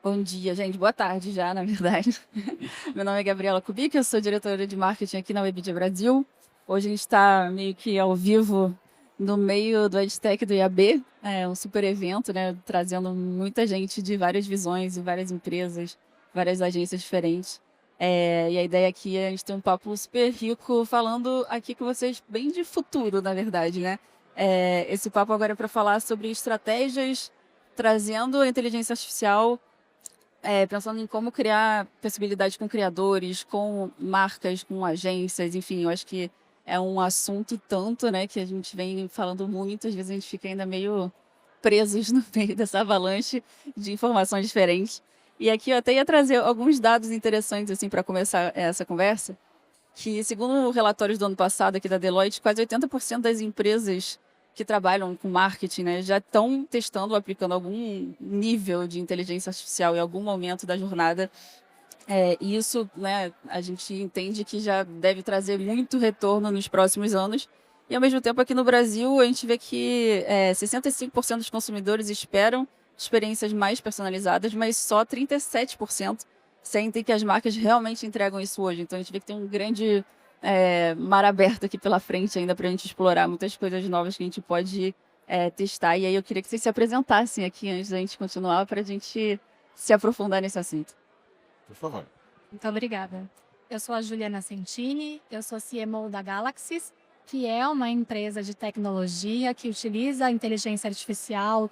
Bom dia, gente. Boa tarde já, na verdade. Meu nome é Gabriela Kubik, eu sou diretora de marketing aqui na Webidia Brasil. Hoje a gente está meio que ao vivo no meio do EdTech do IAB, um super evento, né, trazendo muita gente de várias visões e várias empresas, várias agências diferentes. E a ideia aqui é a gente ter um papo super rico, falando aqui com vocês bem de futuro, na verdade, né? Esse papo agora é para falar sobre estratégias, trazendo a inteligência artificial, pensando em como criar possibilidades com criadores, com marcas, com agências, enfim, eu acho que é um assunto tanto, né, que a gente vem falando muito, às vezes a gente fica ainda meio presos no meio dessa avalanche de informações diferentes. E aqui eu até ia trazer alguns dados interessantes assim para começar essa conversa, que segundo relatórios do ano passado aqui da Deloitte, quase 80% das empresas que trabalham com marketing, né, já estão testando ou aplicando algum nível de inteligência artificial em algum momento da jornada. E isso, né, a gente entende que já deve trazer muito retorno nos próximos anos. E, ao mesmo tempo, aqui no Brasil, a gente vê que 65% dos consumidores esperam experiências mais personalizadas, mas só 37% sentem que as marcas realmente entregam isso hoje. Então, a gente vê que tem um grande mar aberto aqui pela frente ainda para a gente explorar muitas coisas novas que a gente pode testar. E aí, eu queria que vocês se apresentassem aqui antes da gente continuar, para a gente se aprofundar nesse assunto. Por favor. Muito obrigada. Eu sou a Juliana Sentini, eu sou CMO da Galaxys, que é uma empresa de tecnologia que utiliza a inteligência artificial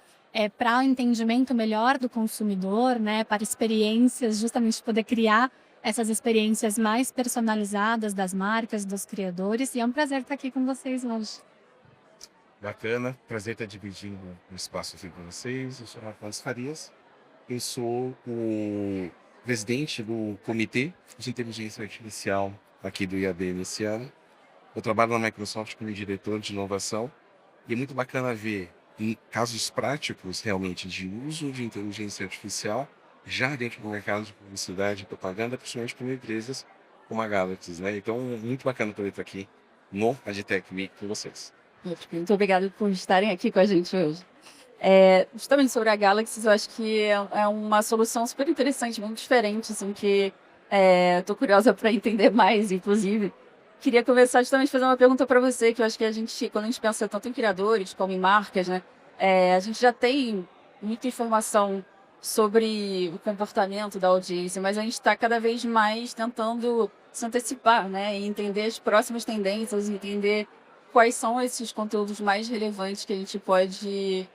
para o entendimento melhor do consumidor, né, para experiências, justamente poder criar essas experiências mais personalizadas das marcas, dos criadores. E é um prazer estar aqui com vocês hoje. Bacana, prazer estar dividindo um espaço aqui com vocês. Eu sou Rafael Farias, eu sou o presidente do Comitê de Inteligência Artificial aqui do IAB nesse ano. Eu trabalho na Microsoft como diretor de inovação e é muito bacana ver em casos práticos realmente de uso de inteligência artificial já dentro do mercado de publicidade e propaganda, principalmente por empresas como a Galaxy, né? Então, muito bacana poder estar aqui no AdTech Week com vocês. Muito obrigada por estarem aqui com a gente hoje. Justamente sobre a Galaxy, eu acho que é uma solução super interessante, muito diferente, assim, que estou curiosa para entender mais, inclusive. Queria começar justamente fazer uma pergunta para você, que eu acho que quando a gente pensa tanto em criadores como em marcas, né, a gente já tem muita informação sobre o comportamento da audiência, mas a gente está cada vez mais tentando se antecipar, né, e entender as próximas tendências, entender quais são esses conteúdos mais relevantes que a gente pode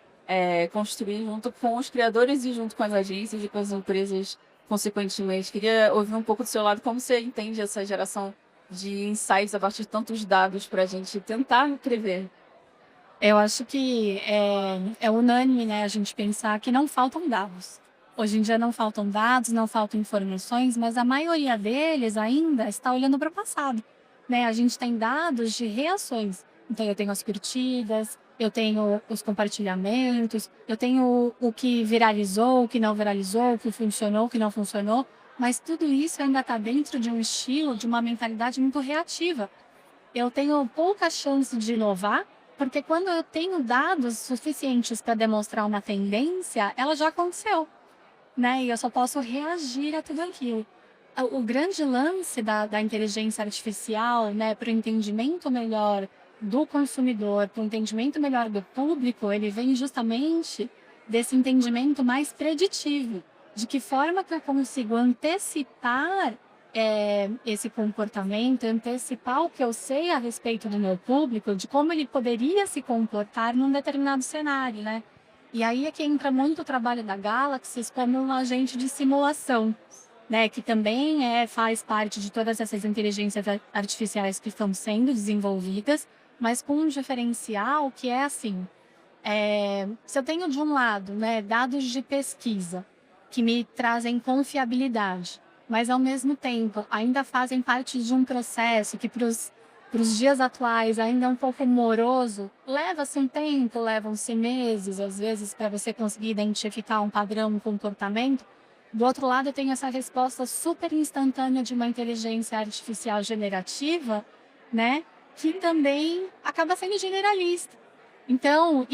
construir junto com os criadores e junto com as agências e com as empresas, consequentemente. Queria ouvir um pouco do seu lado, como você entende essa geração de insights a partir de tantos dados para a gente tentar prever. Eu acho que é unânime, né, a gente pensar que não faltam dados. Hoje em dia não faltam dados, não faltam informações, mas a maioria deles ainda está olhando para o passado, né? A gente tem dados de reações. Então, eu tenho as curtidas, eu tenho os compartilhamentos, eu tenho o que viralizou, o que não viralizou, o que funcionou, o que não funcionou, mas tudo isso ainda está dentro de um estilo, de uma mentalidade muito reativa. Eu tenho pouca chance de inovar, porque quando eu tenho dados suficientes para demonstrar uma tendência, ela já aconteceu, né? E eu só posso reagir a tudo aquilo. O grande lance da inteligência artificial, né, para o entendimento melhor do consumidor, para o entendimento melhor do público, ele vem justamente desse entendimento mais preditivo. De que forma que eu consigo antecipar esse comportamento, antecipar o que eu sei a respeito do meu público, de como ele poderia se comportar num determinado cenário, né? E aí é que entra muito o trabalho da Galaxy como um agente de simulação, né? Que também faz parte de todas essas inteligências artificiais que estão sendo desenvolvidas, mas com um diferencial que é assim, se eu tenho de um lado, né, dados de pesquisa que me trazem confiabilidade, mas ao mesmo tempo ainda fazem parte de um processo que para os dias atuais ainda é um pouco moroso, leva-se um tempo, levam-se meses, às vezes, para você conseguir identificar um padrão, um comportamento. Do outro lado, eu tenho essa resposta super instantânea de uma inteligência artificial generativa, né, que também acaba sendo generalista. Então,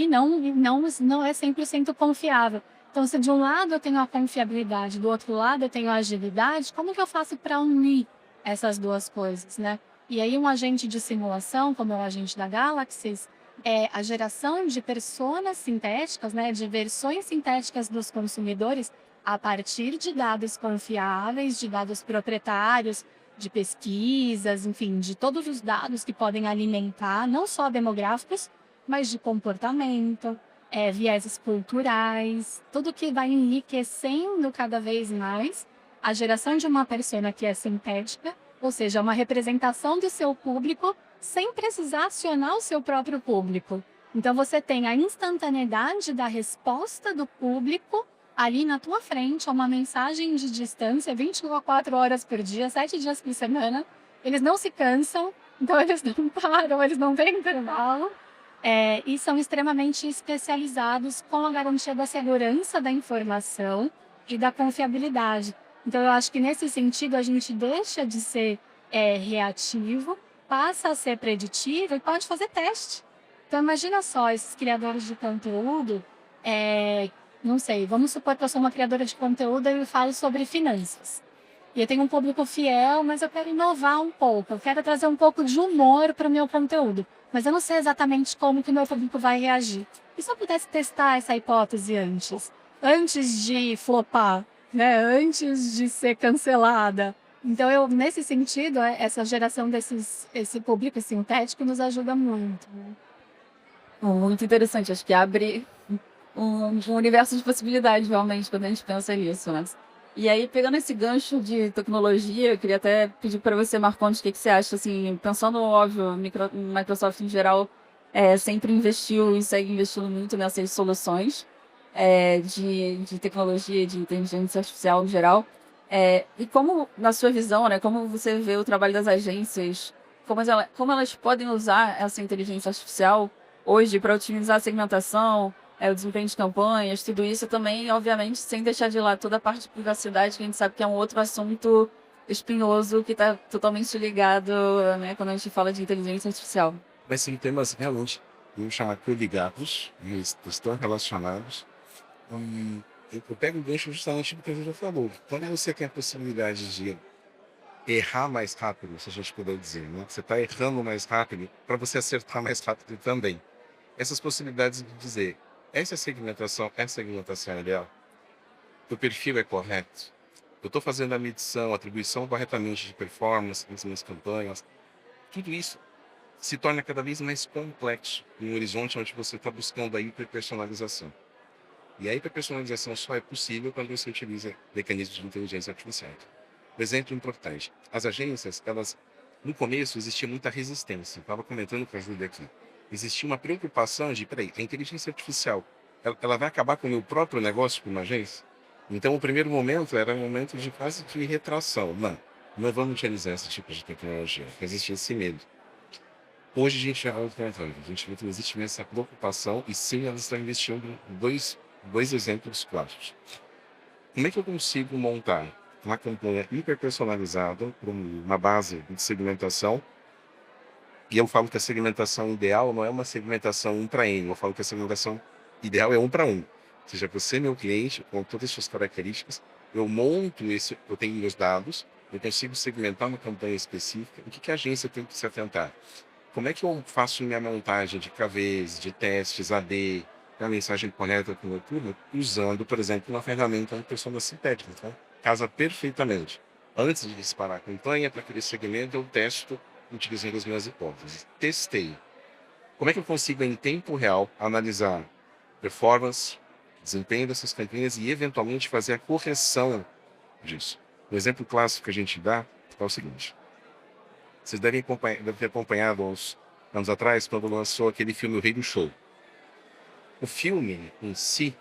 não é 100% confiável. Então, se de um lado eu tenho a confiabilidade, do outro lado eu tenho a agilidade, como que eu faço para unir essas duas coisas, né? E aí um agente de simulação, como é o agente da Galaxy, é a geração de personas sintéticas, né, de versões sintéticas dos consumidores a partir de dados confiáveis, de dados proprietários, de pesquisas, enfim, de todos os dados que podem alimentar, não só demográficos, mas de comportamento, vieses culturais, tudo que vai enriquecendo cada vez mais a geração de uma persona que é sintética, ou seja, uma representação do seu público sem precisar acionar o seu próprio público. Então você tem a instantaneidade da resposta do público ali na tua frente, a uma mensagem de distância, 24 horas por dia, 7 dias por semana. Eles não se cansam, então eles não param, eles não têm intervalo. E são extremamente especializados com a garantia da segurança da informação e da confiabilidade. Então, eu acho que nesse sentido a gente deixa de ser reativo, passa a ser preditivo e pode fazer teste. Então, imagina só, esses criadores de conteúdo, não sei, vamos supor que eu sou uma criadora de conteúdo e eu falo sobre finanças. E eu tenho um público fiel, mas eu quero inovar um pouco, eu quero trazer um pouco de humor para o meu conteúdo. Mas eu não sei exatamente como que o meu público vai reagir. E se eu pudesse testar essa hipótese antes de flopar, né? Antes de ser cancelada? Então, nesse sentido, essa geração esse público sintético nos ajuda muito, né? Muito interessante, acho que abre um universo de possibilidades, realmente, quando a gente pensa nisso, né? E aí, pegando esse gancho de tecnologia, eu queria até pedir para você, Marcondes, o que você acha, assim, pensando, óbvio, Microsoft em geral sempre investiu e segue investindo muito nessas soluções de tecnologia, de inteligência artificial em geral. E como, na sua visão, né, como você vê o trabalho das agências, como elas podem usar essa inteligência artificial hoje para otimizar a segmentação, o desempenho de campanhas, tudo isso também, obviamente, sem deixar de lado toda a parte de privacidade, que a gente sabe que é um outro assunto espinhoso que está totalmente ligado, né, quando a gente fala de inteligência artificial. Mas são temas realmente, vamos chamar coligados, estão relacionados. Eu pego o gancho justamente do que a gente já falou. Quando você tem a possibilidade de errar mais rápido, se a gente puder dizer, né? Você está errando mais rápido para você acertar mais rápido também. Essas possibilidades de dizer, essa segmentação é ideal, o perfil é correto, eu estou fazendo a medição, a atribuição corretamente de performance nas minhas campanhas, tudo isso se torna cada vez mais complexo em um horizonte onde você está buscando a hiperpersonalização. E a hiperpersonalização só é possível quando você utiliza mecanismos de inteligência artificial. Um exemplo importante, as agências, no começo existia muita resistência, estava comentando com a Júlia aqui. Existia uma preocupação de, a inteligência artificial, ela vai acabar com o meu próprio negócio como agência? Então, o primeiro momento era um momento de quase de retração. Não vamos utilizar esse tipo de tecnologia, existia esse medo. Hoje a gente já vai contando, a gente vê que existe essa preocupação e sim, elas estão investindo em dois exemplos clássicos. Como é que eu consigo montar uma campanha hiperpersonalizada para uma base de segmentação? E eu falo que a segmentação ideal não é uma segmentação 1 para N, eu falo que a segmentação ideal é 1 para 1. Ou seja, você, meu cliente, com todas as suas características, eu monto eu tenho meus dados, eu consigo segmentar uma campanha específica. O que a agência tem que se atentar? Como é que eu faço minha montagem de KVs, de testes, AD, a mensagem correta com o público, usando, por exemplo, uma ferramenta de persona sintética, tá? Casa perfeitamente. Antes de disparar a campanha, para aquele segmento, eu testo utilizando as minhas hipóteses. Testei. Como é que eu consigo, em tempo real, analisar performance, desempenho dessas campanhas e, eventualmente, fazer a correção disso? O exemplo clássico que a gente dá é o seguinte. Vocês devem ter acompanhado uns anos atrás, quando lançou aquele filme O Rei do Show. O filme, em si,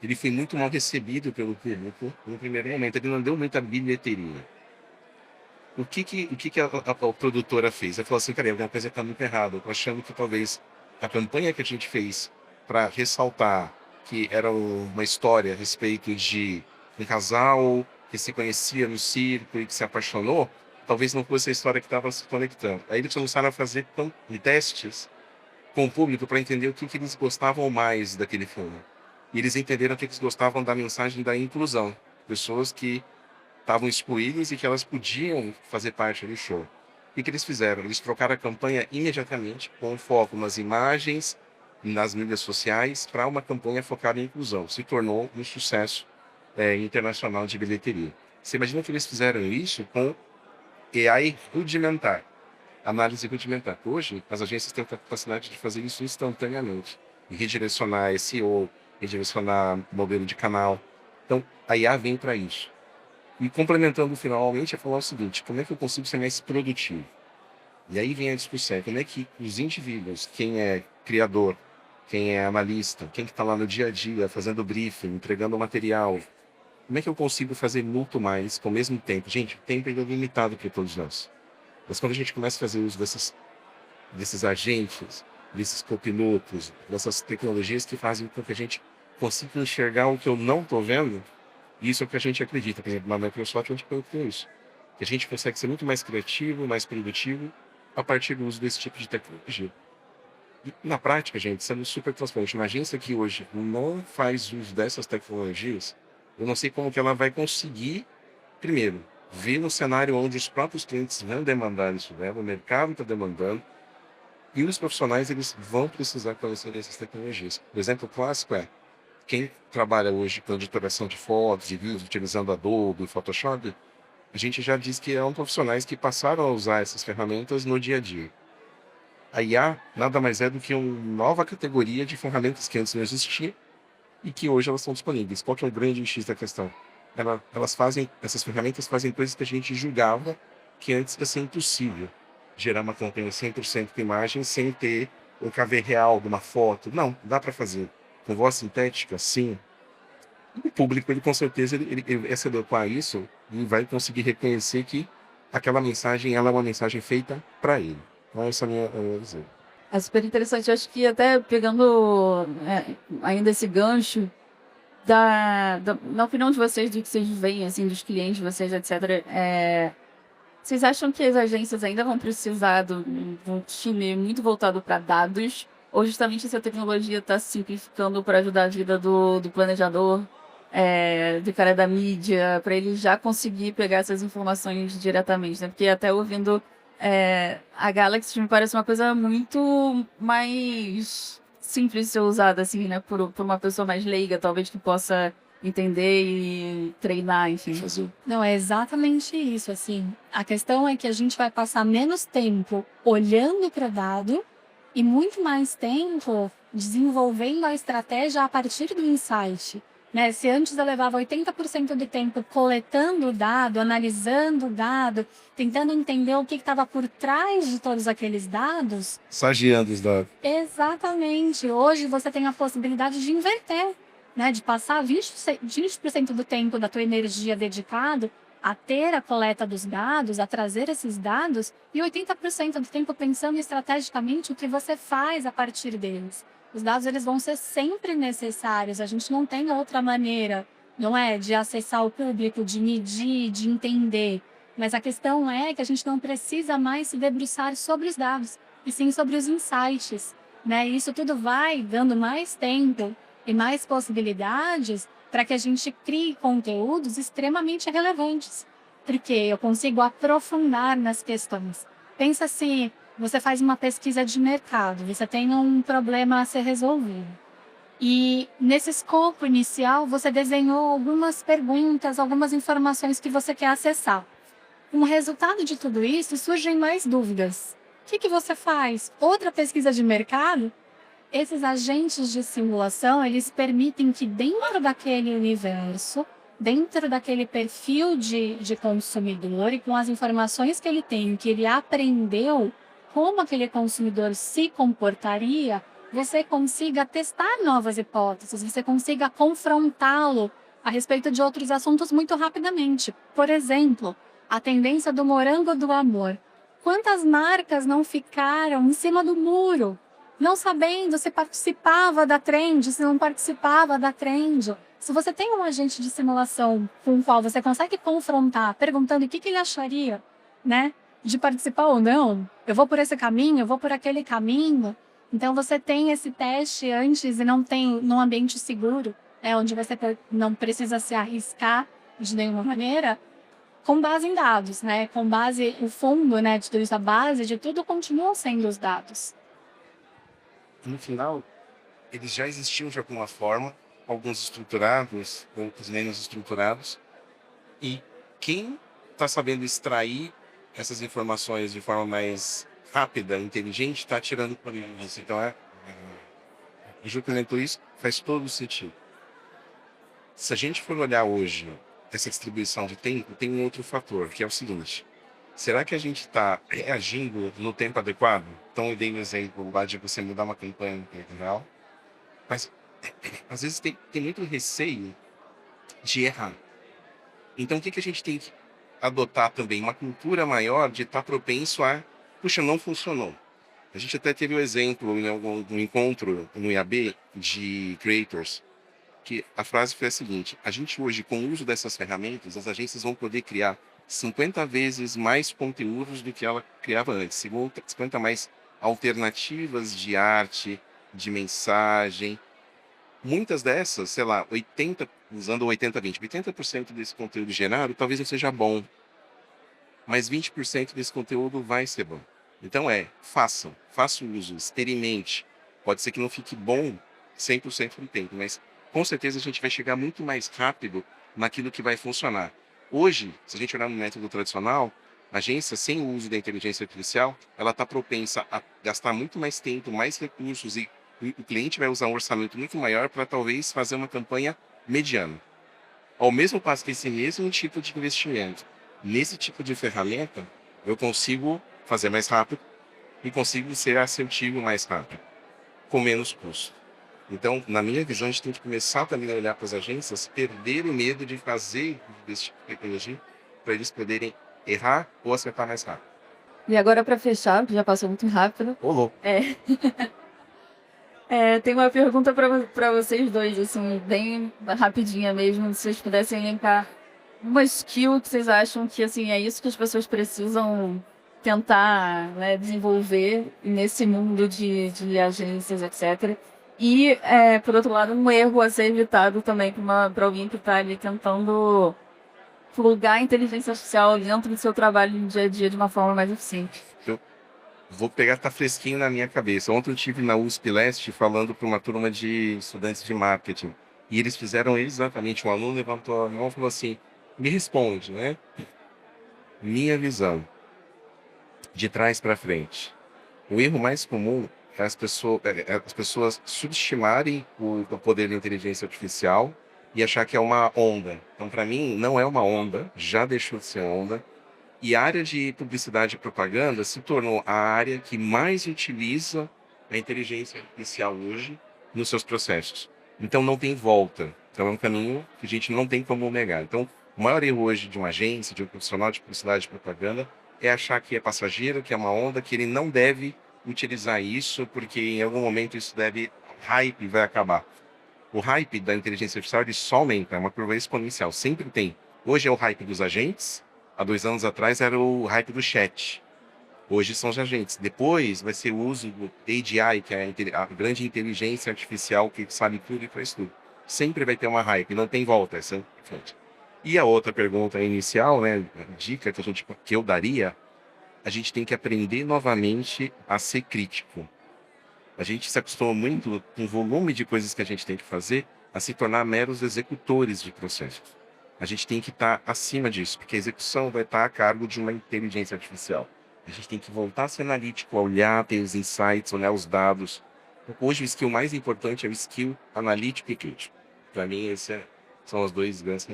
ele foi muito mal recebido pelo público no primeiro momento. Ele não deu muita bilheteria. O que a produtora fez? Ela falou assim, cara, alguma coisa está muito errada. Eu tô achando que talvez a campanha que a gente fez para ressaltar que era uma história a respeito de um casal que se conhecia no circo e que se apaixonou, talvez não fosse a história que estava se conectando. Aí eles começaram a fazer testes com o público para entender o que eles gostavam mais daquele filme. E eles entenderam que eles gostavam da mensagem da inclusão. Pessoas que estavam excluídas e que elas podiam fazer parte do show. O que eles fizeram? Eles trocaram a campanha imediatamente, com foco nas imagens, nas mídias sociais, para uma campanha focada em inclusão. Se tornou um sucesso internacional de bilheteria. Você imagina que eles fizeram isso com AI rudimentar, análise rudimentar. Hoje, as agências têm a capacidade de fazer isso instantaneamente, e redirecionar SEO, redirecionar modelo de canal. Então, a IA vem para isso. E complementando finalmente, é falar o seguinte: como é que eu consigo ser mais produtivo? E aí vem a discussão: como é que os indivíduos, quem é criador, quem é analista, quem está lá no dia a dia, fazendo briefing, entregando material, como é que eu consigo fazer muito mais com o mesmo tempo? Gente, o tempo é limitado para todos nós. Mas quando a gente começa a fazer uso desses agentes, desses copilotos, dessas tecnologias que fazem com que a gente consiga enxergar o que eu não estou vendo, isso é o que a gente acredita. Por exemplo, na Microsoft a gente colocou isso. Que a gente consegue ser muito mais criativo, mais produtivo a partir do uso desse tipo de tecnologia. E, na prática, gente, sendo super transparente, uma agência que hoje não faz uso dessas tecnologias, eu não sei como que ela vai conseguir, primeiro, ver no cenário onde os próprios clientes vão demandar isso dela, o mercado está demandando, e os profissionais eles vão precisar conhecer essas tecnologias. O exemplo clássico é quem trabalha hoje com editoração de fotos e vídeos utilizando Adobe, Photoshop, a gente já diz que são profissionais que passaram a usar essas ferramentas no dia a dia. A IA nada mais é do que uma nova categoria de ferramentas que antes não existia e que hoje elas estão disponíveis. Qual que é o grande X da questão? Essas ferramentas fazem coisas que a gente julgava que antes ia ser impossível. Gerar uma campanha 100% com imagem sem ter o KV real de uma foto. Não, dá para fazer. Com voz sintética, sim. E o público, ele com certeza, ele vai se adequar a isso e vai conseguir reconhecer que aquela mensagem ela é uma mensagem feita para ele. Então, essa é a minha visão. É super interessante. Eu acho que até pegando ainda esse gancho, na opinião de vocês, do que vocês veem, assim, dos clientes de vocês, etc., vocês acham que as agências ainda vão precisar de um time muito voltado para dados? Ou justamente essa tecnologia está simplificando para ajudar a vida do planejador, do cara da mídia, para ele já conseguir pegar essas informações diretamente, né? Porque até ouvindo a Galaxy me parece uma coisa muito mais simples de ser usada, assim, né? Por uma pessoa mais leiga, talvez, que possa entender e treinar, enfim. Não, é exatamente isso, assim. A questão é que a gente vai passar menos tempo olhando para o dado e muito mais tempo desenvolvendo a estratégia a partir do insight. Né? Se antes eu levava 80% do tempo coletando o dado, analisando o dado, tentando entender o que estava por trás de todos aqueles dados. Sagiando os dados. Exatamente. Hoje você tem a possibilidade de inverter, né? De passar 20% do tempo da tua energia dedicado a ter a coleta dos dados, a trazer esses dados, e 80% do tempo pensando estrategicamente o que você faz a partir deles. Os dados eles vão ser sempre necessários, a gente não tem outra maneira, não é, de acessar o público, de medir, de entender. Mas a questão é que a gente não precisa mais se debruçar sobre os dados, e sim sobre os insights. Né? E isso tudo vai dando mais tempo e mais possibilidades para que a gente crie conteúdos extremamente relevantes. Porque eu consigo aprofundar nas questões. Pensa se você faz uma pesquisa de mercado, você tem um problema a ser resolvido. E nesse escopo inicial, você desenhou algumas perguntas, algumas informações que você quer acessar. Como resultado de tudo isso, surgem mais dúvidas. O que você faz? Outra pesquisa de mercado? Esses agentes de simulação, eles permitem que dentro daquele universo, dentro daquele perfil de consumidor e com as informações que ele tem, que ele aprendeu como aquele consumidor se comportaria, você consiga testar novas hipóteses, você consiga confrontá-lo a respeito de outros assuntos muito rapidamente. Por exemplo, a tendência do morango do amor. Quantas marcas não ficaram em cima do muro, não sabendo se participava da trend, se não participava da trend? Se você tem um agente de simulação com o qual você consegue confrontar, perguntando o que ele acharia, né, de participar ou não, eu vou por esse caminho, eu vou por aquele caminho. Então você tem esse teste antes e não tem num ambiente seguro. onde você não precisa se arriscar de nenhuma maneira, com base em dados, né? Com base, o fundo, né, de tudo isso, a base de tudo continuam sendo os dados. No final, eles já existiam de alguma forma, alguns estruturados, outros menos estruturados, e quem está sabendo extrair essas informações de forma mais rápida, inteligente, está tirando por isso. Então, e juntamente com isso, faz todo sentido. Se a gente for olhar hoje essa distribuição de tempo, tem um outro fator, que é o seguinte: será que a gente está reagindo no tempo adequado? Então, eu dei um exemplo lá de você mudar uma campanha no tempo real, mas às vezes tem muito receio de errar. Então, o que a gente tem que adotar também? Uma cultura maior de estar propenso a, puxa, não funcionou. A gente até teve o exemplo em um encontro no IAB de creators, que a frase foi a seguinte: a gente hoje, com o uso dessas ferramentas, as agências vão poder criar 50 vezes mais conteúdos do que ela criava antes, 50 mais alternativas de arte, de mensagem. Muitas dessas, sei lá, 80, usando o 80-20, 80% desse conteúdo gerado talvez não seja bom, mas 20% desse conteúdo vai ser bom. Então faça o uso, experimente. Pode ser que não fique bom 100% do tempo, mas com certeza a gente vai chegar muito mais rápido naquilo que vai funcionar. Hoje, se a gente olhar no método tradicional, a agência, sem o uso da inteligência artificial, ela está propensa a gastar muito mais tempo, mais recursos, e o cliente vai usar um orçamento muito maior para talvez fazer uma campanha mediana. Ao mesmo passo que esse mesmo tipo de investimento, nesse tipo de ferramenta, eu consigo fazer mais rápido e consigo ser assertivo mais rápido, com menos custo. Então, na minha visão, a gente tem que começar também a olhar para as agências, perder o medo de fazer esse tipo de tecnologia, para eles poderem errar ou acertar mais rápido. E agora, para fechar, porque já passou muito rápido, Ô, louco. tem uma pergunta para vocês dois, assim, bem rapidinha mesmo, se vocês pudessem elencar uma skill que vocês acham que, assim, é isso que as pessoas precisam tentar, né, desenvolver nesse mundo de agências, etc. E, por outro lado, um erro a ser evitado também para alguém que está ali tentando plugar a inteligência artificial dentro do seu trabalho no dia a dia de uma forma mais eficiente. Eu vou pegar, tá fresquinho na minha cabeça. Ontem eu estive na USP Leste falando para uma turma de estudantes de marketing. E eles fizeram exatamente, um aluno levantou a mão e falou assim: me responde, né? Minha visão, de trás para frente. O erro mais comum é as pessoas subestimarem o poder da inteligência artificial e achar que é uma onda. Então, para mim, não é uma onda, já deixou de ser onda. E a área de publicidade e propaganda se tornou a área que mais utiliza a inteligência artificial hoje nos seus processos. Então, não tem volta. Então, é um caminho que a gente não tem como negar. Então, o maior erro hoje de uma agência, de um profissional de publicidade e propaganda, é achar que é passageiro, que é uma onda, que ele não deve utilizar isso, porque em algum momento isso hype vai acabar. O hype da inteligência artificial ele só aumenta, é uma curva exponencial, sempre tem. Hoje é o hype dos agentes, há 2 anos atrás era o hype do chat. Hoje são os agentes. Depois vai ser o uso do AGI, que é a grande inteligência artificial que sabe tudo e faz tudo. Sempre vai ter uma hype, não tem volta, essa é a fonte. E a outra pergunta inicial, né, a dica que eu daria, a gente tem que aprender novamente a ser crítico. A gente se acostumou muito com o volume de coisas que a gente tem que fazer a se tornar meros executores de processos. A gente tem que estar acima disso, porque a execução vai estar a cargo de uma inteligência artificial. A gente tem que voltar a ser analítico, a olhar, ter os insights, olhar os dados. Hoje o skill mais importante é o skill analítico e crítico. Para mim, esses são os dois grandes.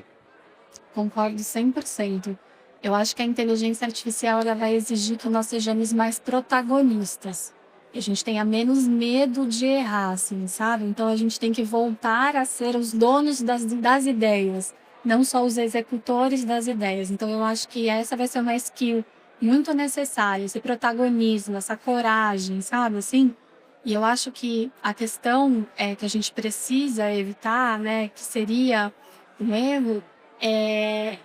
Concordo 100%. Eu acho que a inteligência artificial ela vai exigir que nós sejamos mais protagonistas. Que a gente tenha menos medo de errar, assim, sabe? Então a gente tem que voltar a ser os donos das ideias, não só os executores das ideias. Então eu acho que essa vai ser uma skill muito necessária, esse protagonismo, essa coragem, sabe, assim? E eu acho que a questão que a gente precisa evitar, né, que seria um erro, é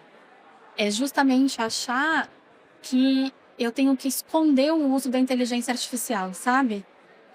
justamente achar que eu tenho que esconder o uso da inteligência artificial, sabe?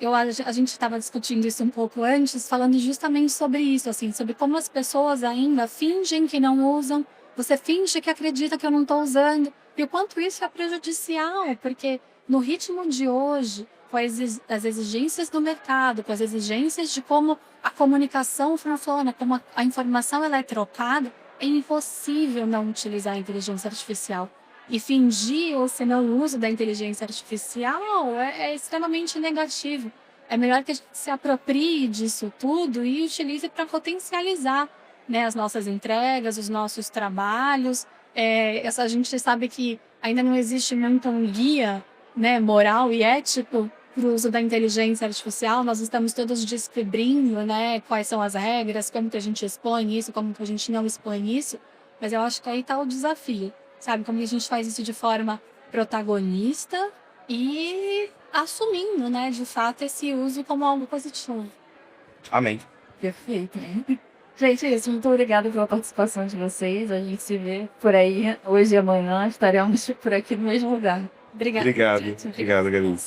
A gente estava discutindo isso um pouco antes, falando justamente sobre isso, assim, sobre como as pessoas ainda fingem que não usam, você finge que acredita que eu não estou usando, e o quanto isso é prejudicial, porque no ritmo de hoje, com as exigências do mercado, com as exigências de como a comunicação funciona, como a informação ela é trocada, é impossível não utilizar a inteligência artificial. E fingir ou se não uso da inteligência artificial é extremamente negativo. É melhor que a gente se aproprie disso tudo e utilize para potencializar, né, as nossas entregas, os nossos trabalhos. A gente sabe que ainda não existe muito um guia, né, moral e ético para o uso da inteligência artificial. Nós estamos todos descobrindo, né, quais são as regras, como que a gente expõe isso, como que a gente não expõe isso. Mas eu acho que aí está o desafio. Sabe, como a gente faz isso de forma protagonista e assumindo, né, de fato, esse uso como algo positivo. Amém. Perfeito. Gente, é isso. Muito obrigada pela participação de vocês. A gente se vê por aí hoje e amanhã. Estaremos por aqui no mesmo lugar. Obrigada. Obrigado, Gabi.